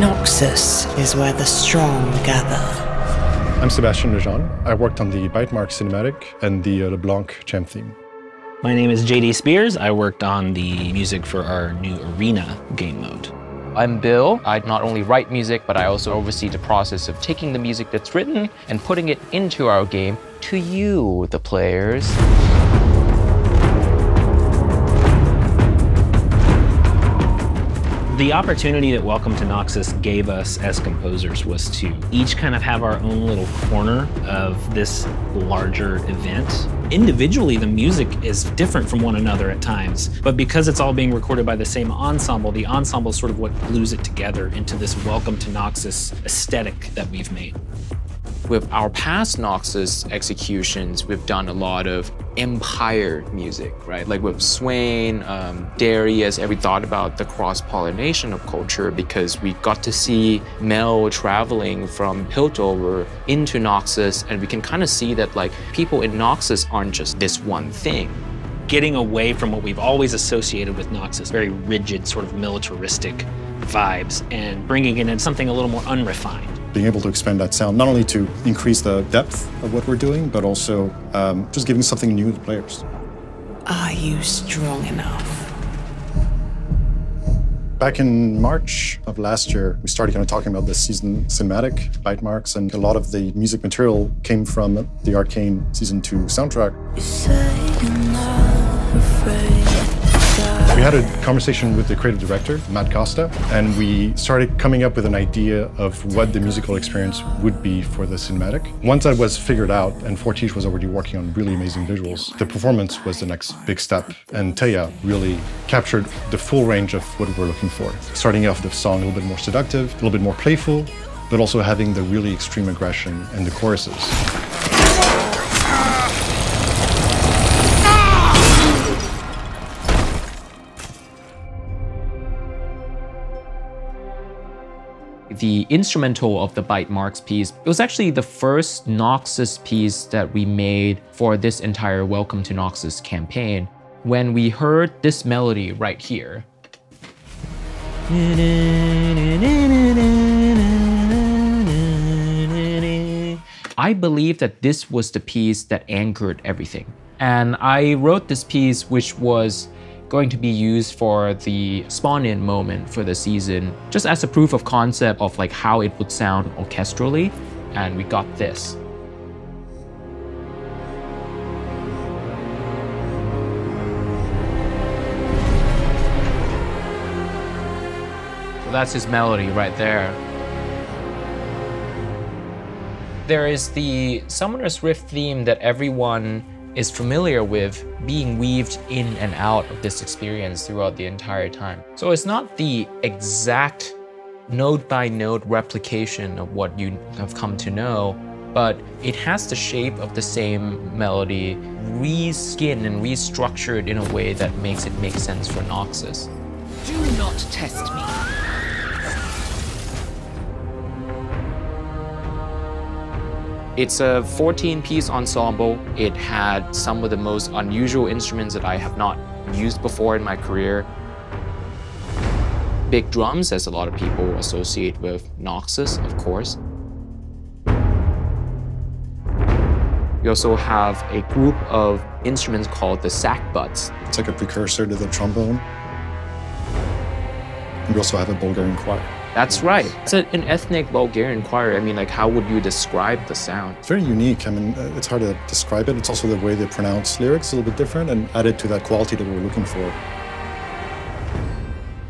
Noxus is where the strong gather. I'm Sébastien Lejeune. I worked on the Bytemark cinematic and the LeBlanc champ theme. My name is JD Spears. I worked on the music for our new Arena game mode. I'm Bill. I not only write music, but I also oversee the process of taking the music that's written and putting it into our game to you, the players. The opportunity that Welcome to Noxus gave us as composers was to each kind of have our own little corner of this larger event. Individually, the music is different from one another at times, but because it's all being recorded by the same ensemble, the ensemble is sort of what glues it together into this Welcome to Noxus aesthetic that we've made. With our past Noxus executions, we've done a lot of empire music, right? Like with Swain, Darius, and we thought about the cross-pollination of culture because we got to see Mel traveling from Piltover into Noxus, and we can kind of see that like people in Noxus aren't just this one thing. Getting away from what we've always associated with Noxus, very rigid, sort of militaristic vibes, and bringing it in something a little more unrefined. Being able to expand that sound, not only to increase the depth of what we're doing, but also just giving something new to players. Are you strong enough? Back in March of last year, we started kind of talking about the season cinematic, Bytemarks, and a lot of the music material came from the Arcane Season 2 soundtrack. We had a conversation with the creative director, Matt Costa, and we started coming up with an idea of what the musical experience would be for the cinematic. Once that was figured out, and Fortiche was already working on really amazing visuals, the performance was the next big step, and Taya really captured the full range of what we were looking for. Starting off the song a little bit more seductive, a little bit more playful, but also having the really extreme aggression and the choruses. The instrumental of the Bytemarks piece, it was actually the first Noxus piece that we made for this entire Welcome to Noxus campaign. When we heard this melody right here, I believe that this was the piece that anchored everything. And I wrote this piece, which was going to be used for the spawn-in moment for the season, just as a proof of concept of like how it would sound orchestrally, and we got this. So that's his melody right there. There is the Summoner's Rift theme that everyone is familiar with being weaved in and out of this experience throughout the entire time. So it's not the exact note-by-note replication of what you have come to know, but it has the shape of the same melody, re-skinned and restructured in a way that makes it make sense for Noxus. Do not test me. It's a 14-piece ensemble. It had some of the most unusual instruments that I have not used before in my career. Big drums, as a lot of people associate with Noxus, of course. We also have a group of instruments called the sackbuts. It's like a precursor to the trombone. And we also have a Bulgarian choir. That's right. It's an ethnic Bulgarian choir. I mean, like, how would you describe the sound? It's very unique. I mean, it's hard to describe it. It's also the way they pronounce lyrics a little bit different and added to that quality that we're looking for.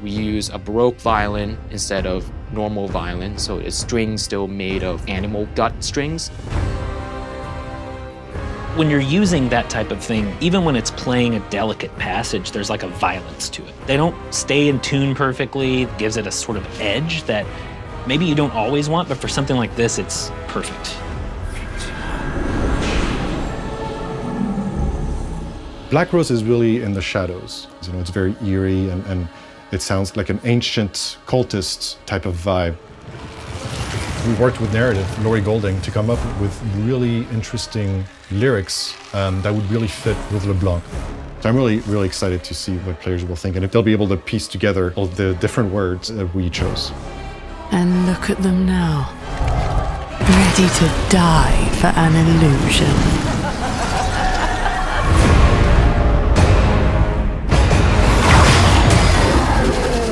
We use a Baroque violin instead of normal violin, so it's strings still made of animal gut strings. When you're using that type of thing, even when it's playing a delicate passage, there's like a violence to it. They don't stay in tune perfectly. It gives it a sort of edge that maybe you don't always want, but for something like this, it's perfect. Black Rose is really in the shadows. You know, it's very eerie and it sounds like an ancient cultist type of vibe. We worked with narrative, Laurie Golding, to come up with really interesting lyrics that would really fit with LeBlanc. So I'm really excited to see what players will think and if they'll be able to piece together all the different words that we chose. And look at them now, ready to die for an illusion.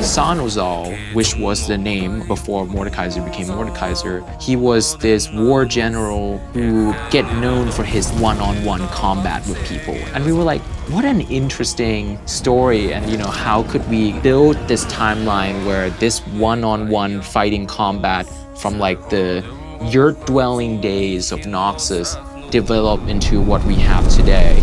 San Uzal, which was the name before Mordekaiser became Mordekaiser, he was this war general who get known for his one-on-one combat with people. And we were like, what an interesting story, and how could we build this timeline where this one-on-one fighting combat from like the yurt-dwelling days of Noxus develop into what we have today.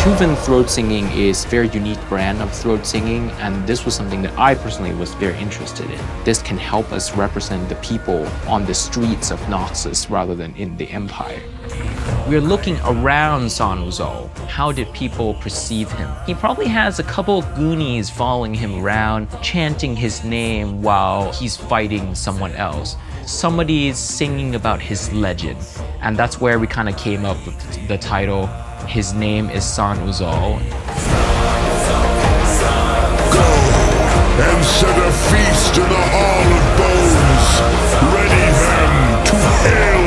Tuvan throat singing is a very unique brand of throat singing, and this was something that I personally was very interested in. This can help us represent the people on the streets of Noxus rather than in the Empire. We're looking around San Uzal. How did people perceive him? He probably has a couple of goonies following him around, chanting his name while he's fighting someone else. Somebody is singing about his legend, and that's where we kind of came up with the title. His name is San Uzal. Go and set a feast in the Hall of Bones. Ready them to hail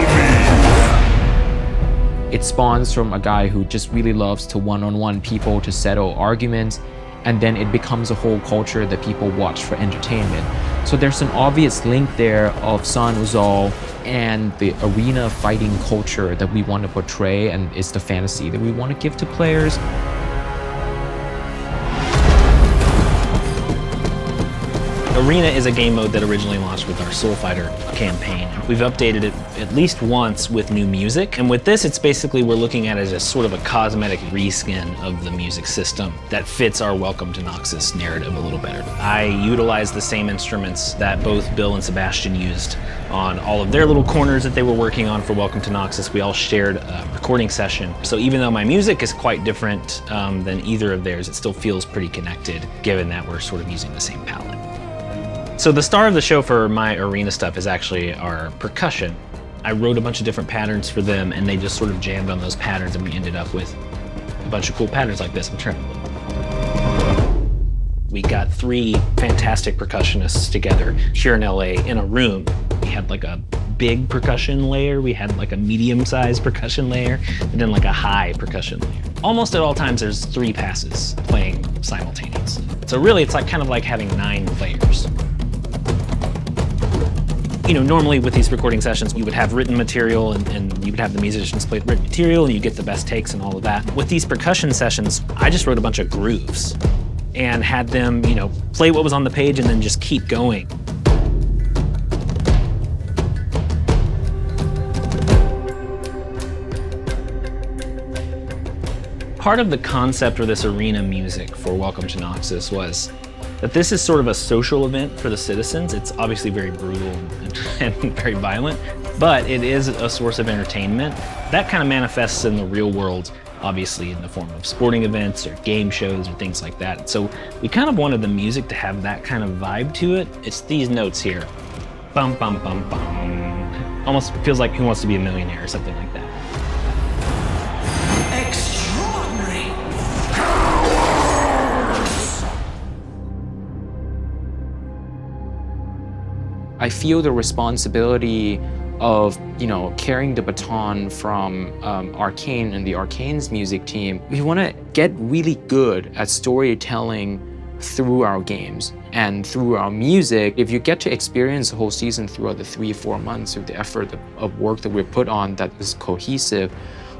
me. It spawns from a guy who just really loves to one-on-one people to settle arguments, and then it becomes a whole culture that people watch for entertainment. So there's an obvious link there of San Uzal and the arena fighting culture that we want to portray, and it's the fantasy that we want to give to players. Arena is a game mode that originally launched with our Soul Fighter campaign. We've updated it at least once with new music, and with this it's basically we're looking at it as sort of a cosmetic reskin of the music system that fits our Welcome to Noxus narrative a little better. I utilized the same instruments that both Bill and Sebastian used on all of their little corners that they were working on for Welcome to Noxus. We all shared a recording session, so even though my music is quite different than either of theirs, it still feels pretty connected given that we're sort of using the same palette. So the star of the show for my arena stuff is actually our percussion. I wrote a bunch of different patterns for them, and they just sort of jammed on those patterns, and we ended up with a bunch of cool patterns like this. I'm trying to look. We got 3 fantastic percussionists together here in LA in a room. We had like a big percussion layer, we had like a medium-sized percussion layer, and then like a high percussion layer. Almost at all times there's 3 passes playing simultaneously. So really it's like kind of like having 9 players. Normally with these recording sessions, you would have written material and you would have the musicians play written material and you get the best takes and all of that. With these percussion sessions, I just wrote a bunch of grooves and had them, play what was on the page and then just keep going. Part of the concept for this arena music for Welcome to Noxus was that this is sort of a social event for the citizens. It's obviously very brutal and very violent, but it is a source of entertainment. That kind of manifests in the real world, obviously in the form of sporting events or game shows or things like that. So we kind of wanted the music to have that kind of vibe to it. It's these notes here. Bum, bum, bum, bum. Almost feels like Who Wants to Be a Millionaire or something like that. I feel the responsibility of, carrying the baton from Arcane and the Arcane's music team. We want to get really good at storytelling through our games and through our music. If you get to experience the whole season throughout the 3-4 months of the effort of work that we put on that is cohesive,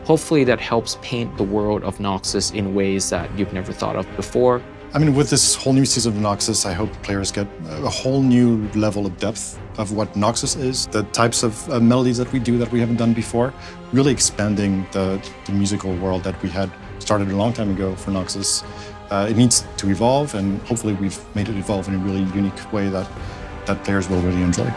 hopefully that helps paint the world of Noxus in ways that you've never thought of before. With this whole new season of Noxus, I hope players get a whole new level of depth of what Noxus is, the types of melodies that we do that we haven't done before, really expanding the musical world that we had started a long time ago for Noxus. It needs to evolve, and hopefully we've made it evolve in a really unique way that players will really enjoy.